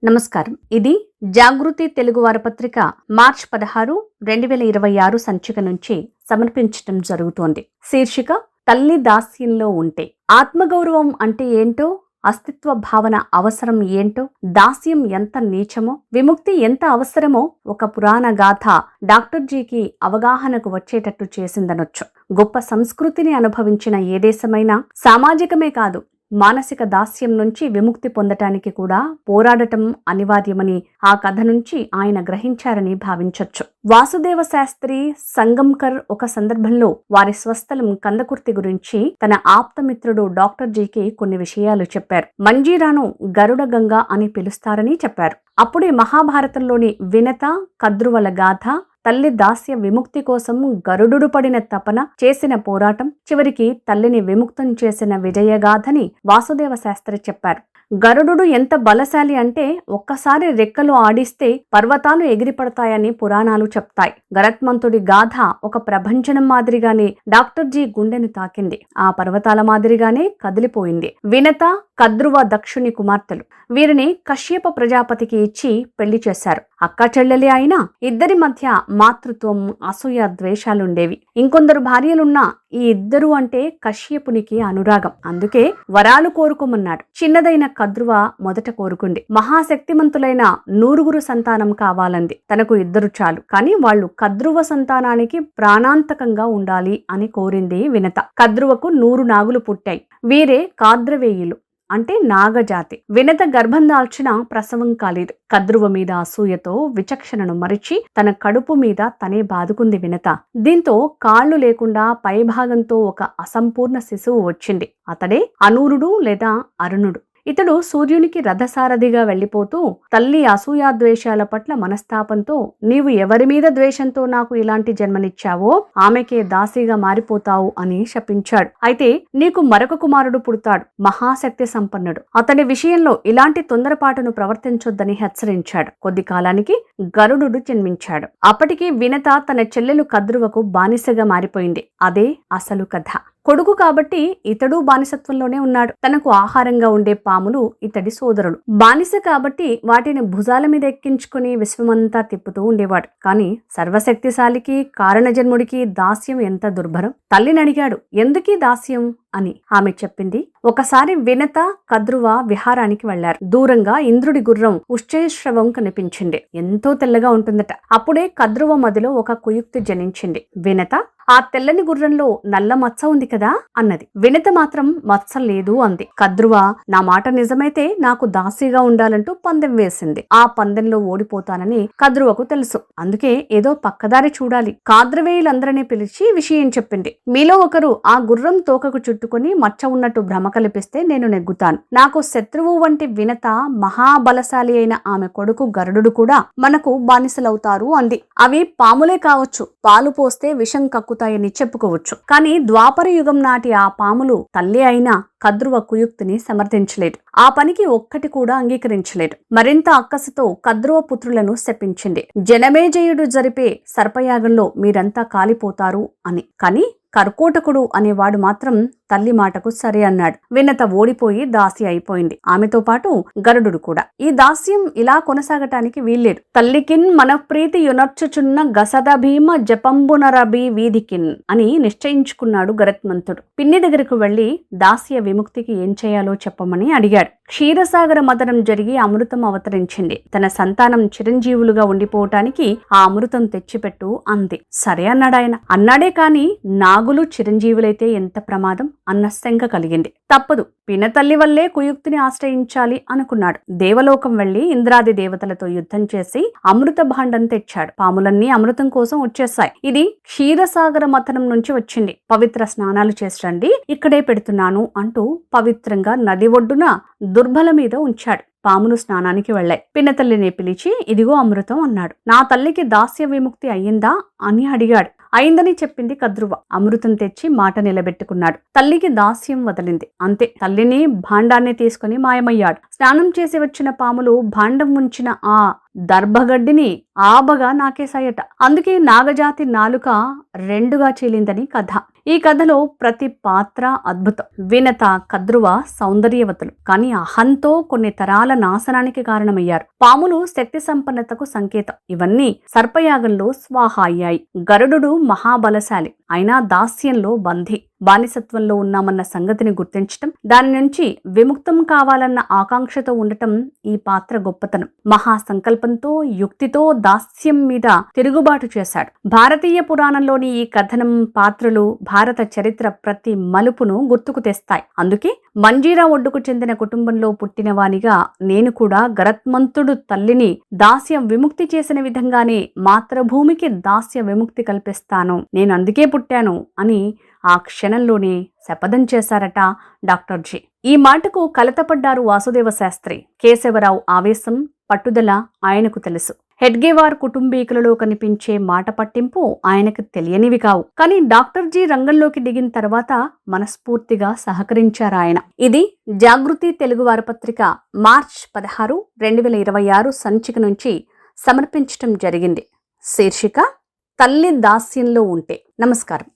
నమస్కారం. ఇది జాగృతి తెలుగు వారపత్రిక మార్చ్ 16, 2026 సంచిక నుంచి సమర్పించడం జరుగుతోంది. శీర్షిక తల్లి దాస్యంలో ఉంటే. ఆత్మగౌరవం అంటే ఏంటో, అస్తిత్వ భావన అవసరం ఏంటో, దాస్యం ఎంత నీచమో, విముక్తి ఎంత అవసరమో ఒక పురాణ గాథ డాక్టర్ జీకి అవగాహనకు వచ్చేటట్టు చేసిందనొచ్చు. గొప్ప సంస్కృతిని అనుభవించిన ఏ దేశమైనా సామాజికమే కాదు, మానసిక దాస్యం నుంచి విముక్తి పొందటానికి కూడా పోరాడటం అనివార్యమని ఆ కథ నుంచి ఆయన గ్రహించారని భావించొచ్చు. వాసుదేవ శాస్త్రి సంగంకర్ ఒక సందర్భంలో వారి స్వస్థలం కందకుర్తి గురించి తన ఆప్తమిత్రుడు డాక్టర్ జీకి కొన్ని విషయాలు చెప్పారు. మంజీరాను గరుడ గంగ అని పిలుస్తారని చెప్పారు. అప్పుడే మహాభారతంలోని వినత, కద్రువల గాథ, తల్లి దాస్య విముక్తి కోసం గరుడు పడిన తపన, చేసిన పోరాటం, చివరికి తల్లిని విముక్తం చేసిన విజయగాథని వాసుదేవ శాస్త్రి చెప్పారు. గరుడు ఎంత బలశాలి అంటే ఒక్కసారి రెక్కలు ఆడిస్తే పర్వతాలు ఎగిరిపడతాయని పురాణాలు చెప్తాయి. గరత్మంతుడి గాథ ఒక ప్రభంజనం మాదిరిగానే డాక్టర్ జీ గుండెను తాకింది. ఆ పర్వతాల మాదిరిగానే కదిలిపోయింది. వినత, కద్రువ దక్షుని కుమార్తెలు. వీరిని కశ్యప ప్రజాపతికి ఇచ్చి పెళ్లి చేశారు. అక్క చెల్లెలి అయినా ఇద్దరి మధ్య మాతృత్వం, అసూయ, ద్వేషాలుండేవి. ఇంకొందరు భార్యలున్నా ఈ ఇద్దరు అంటే కశ్యపునికి అనురాగం. అందుకే వరాలు కోరుకోమన్నాడు. చిన్నదైన కద్రువ మొదట కోరుకుంది. మహాశక్తిమంతులైన 9 సంతానం కావాలంది. తనకు 2 చాలు, కానీ వాళ్ళు కద్రువ సంతానానికి ప్రాణాంతకంగా ఉండాలి అని కోరింది వినత. కద్రువకు 100 నాగులు పుట్టాయి. వీరే కాద్రవేయులు అంటే నాగజాతి. వినత గర్భం దాల్చిన ప్రసవం కాలేదు. కద్రువ మీద అసూయతో విచక్షణను మరిచి తన కడుపు మీద తనే బాదుకుంది వినత. దీంతో కాళ్లు లేకుండా పైభాగంతో ఒక అసంపూర్ణ శిశువు వచ్చింది. అతడే అనూరుడు లేదా అరుణుడు. ఇతడు సూర్యునికి రథసారథిగా వెళ్లిపోతూ తల్లి అసూయాద్వేషాల పట్ల మనస్తాపంతో, నీవు ఎవరి మీద ద్వేషంతో నాకు ఇలాంటి జన్మనిచ్చావో ఆమెకే దాసిగా మారిపోతావు అని శపించాడు. అయితే నీకు మరొక కుమారుడు పుడతాడు, మహాశక్తి సంపన్నుడు. అతని విషయంలో ఇలాంటి తొందరపాటును ప్రవర్తించొద్దని హెచ్చరించాడు. కొద్ది కాలానికి గరుడు జన్మించాడు. అప్పటికి వినత తన చెల్లెలు కద్రువకు బానిసగా మారిపోయింది. అదే అసలు కథ. కొడుకు కాబట్టి ఇతడు బానిసత్వంలోనే ఉన్నాడు. తనకు ఆహారంగా ఉండే పాములు ఇతడి సోదరులు. బానిస కాబట్టి వాటిని భుజాల మీద ఎక్కించుకుని విశ్వమంతా తిప్పుతూ ఉండేవాడు. కానీ సర్వశక్తిశాలికి, కారణజన్ముడికి దాస్యం ఎంత దుర్భరం. తల్లిని అడిగాడు, ఎందుకీ దాస్యం అని. ఆమె చెప్పింది. ఒకసారి వినత, కద్రువ విహారానికి వెళ్లారు. దూరంగా ఇంద్రుడి గుర్రం ఉశ్చయశ్రవం కనిపించింది. ఎంతో తెల్లగా ఉంటుందట. అప్పుడే కద్రువ మదిలో ఒక కుయుక్తి జనించింది. వినత, ఆ తెల్లని గుర్రంలో నల్ల మచ్చ ఉంది కదా అన్నది. వినత మాత్రం మచ్చ లేదు అంది. కద్రువ, నా మాట నిజమైతే నాకు దాసిగా ఉండాలంటూ పందెం వేసింది. ఆ పందెంలో ఓడిపోతానని కద్రువకు తెలుసు. అందుకే ఏదో పక్కదారి చూడాలి. కాద్రవేయులందరినీ పిలిచి విషయం చెప్పింది. మీలో ఒకరు ఆ గుర్రం తోకకు చుట్టుకుని మచ్చ ఉన్నట్టు భ్రమ కల్పిస్తే నేను నెగ్గుతాను. నాకు శత్రువు వంటి వినత, మహాబలశాలి అయిన ఆమె కొడుకు గరుడు కూడా మనకు బానిసలవుతారు అంది. అవి పాములే కావచ్చు, పాలు పోస్తే విషం కక్కుతాయని చెప్పుకోవచ్చు. కానీ ద్వాపర యుగం నాటి ఆ పాములు తల్లి అయినా కద్రువ కుయుక్తిని సమర్థించలేదు. ఆ పనికి ఒక్కటి కూడా అంగీకరించలేదు. మరింత అక్కసుతో కద్రువ పుత్రులను శపించింది. జనమేజయుడు జరిపే సర్పయాగంలో మీరంతా కాలిపోతారు అని. కానీ కర్కోటకుడు అనేవాడు మాత్రం తల్లి మాటకు సరే అన్నాడు. వినత ఓడిపోయి దాసి అయిపోయింది. ఆమెతో పాటు గరుడు కూడా. ఈ దాస్యం ఇలా కొనసాగటానికి వీల్లేదు. తల్లికిన్ మనఃప్రీతి యునర్చుచున్న గసద భీమ జపంబునరబి వీధికిన్ అని నిశ్చయించుకున్నాడు గరత్మంతుడు. పిన్ని దగ్గరకు వెళ్లి దాస్య విముక్తికి ఏం చేయాలో చెప్పమని అడిగాడు. క్షీరసాగర మదనం జరిగి అమృతం అవతరించింది. తన సంతానం చిరంజీవులుగా ఉండిపోవటానికి ఆ అమృతం తెచ్చిపెట్టు అంది. సరే అన్నాడు ఆయన. అన్నాడే కాని నాగులు చిరంజీవులైతే ఎంత ప్రమాదం అన్న శంక కలిగింది. తప్పదు, పినతల్లి వల్లే కుయుక్తిని ఆశ్రయించాలి అనుకున్నాడు. దేవలోకం వెళ్లి ఇంద్రాది దేవతలతో యుద్ధం చేసి అమృత భాండం తెచ్చాడు. పాములన్నీ అమృతం కోసం వచ్చేశాయి. ఇది క్షీరసాగర మథనం నుంచి వచ్చింది. పవిత్ర స్నానాలు చేసండి, ఇక్కడే పెడుతున్నాను అంటూ పవిత్రంగా నది ఒడ్డున దుర్బల మీద ఉంచాడు. పాములు స్నానానికి వెళ్లాయి. పినతల్లిని పిలిచి ఇదిగో అమృతం అన్నాడు. నా తల్లికి దాస్య విముక్తి అయ్యిందా అని అడిగాడు. అయిందని చెప్పింది కద్రువ. అమృతం తెచ్చి మాట నిలబెట్టుకున్నాడు. తల్లికి దాస్యం వదిలింది. అంతే. తల్లిని భాండాన్ని తీసుకుని మాయమయ్యాడు. స్నానం చేసి వచ్చిన పాములు భాండం ఉంచిన ఆ దర్భగడ్డిని ఆబగా నాకేశాయట. అందుకే నాగజాతి నాలుక రెండుగా చీలిందని కథ. ఈ కథలో ప్రతి పాత్ర అద్భుతం. వినత, కద్రువ సౌందర్యవతులు, కానీ అహంతో కొన్ని తరాల నాశనానికి కారణమయ్యారు. పాములు శక్తి సంపన్నతకు సంకేతం. ఇవన్నీ సర్పయాగంలో స్వాహ అయ్యాయి. గరుడు మహాబలశాలి, అయినా దాస్యంలో బంధి. బానిసత్వంలో ఉన్నామన్న సంగతిని గుర్తించటం, దాని నుంచి విముక్తం కావాలన్న ఆకాంక్షతో ఉండటం ఈ పాత్ర గొప్పతనం. మహాసంకల్పంతో, యుక్తితో దాస్యం మీద తిరుగుబాటు చేశాడు. భారతీయ పురాణంలోని ఈ కథనం, పాత్రలు భారత చరిత్ర ప్రతి మలుపును గుర్తుకు తెస్తాయి. అందుకే మంజీరా ఒడ్డుకు చెందిన కుటుంబంలో పుట్టినవానిగా నేను కూడా గరత్మంతుడు తల్లిని దాస్య విముక్తి చేసిన విధంగానే మాతృభూమికి దాస్య విముక్తి కల్పిస్తాను, నేను అందుకే పుట్టాను అని ఆ క్షణంలోనే శపథం చేశారట డాక్టర్ జి. ఈ మాటకు కలతపడ్డారు వాసుదేవ శాస్త్రి. కేశవరావు ఆవేశం, పట్టుదల ఆయనకు తెలుసు. హెడ్గేవార్ కుటుంబీకులలో కనిపించే మాట పట్టింపు ఆయనకు తెలియనివి కావు. కానీ డాక్టర్ జి రంగంలోకి దిగిన తర్వాత మనస్ఫూర్తిగా సహకరించారాయన. ఇది జాగృతి తెలుగు వారపత్రిక మార్చ్ 16, 2026 సంచిక నుంచి సమర్పించటం జరిగింది. శీర్షిక తల్లి దాస్యంలో ఉంటే. నమస్కారం.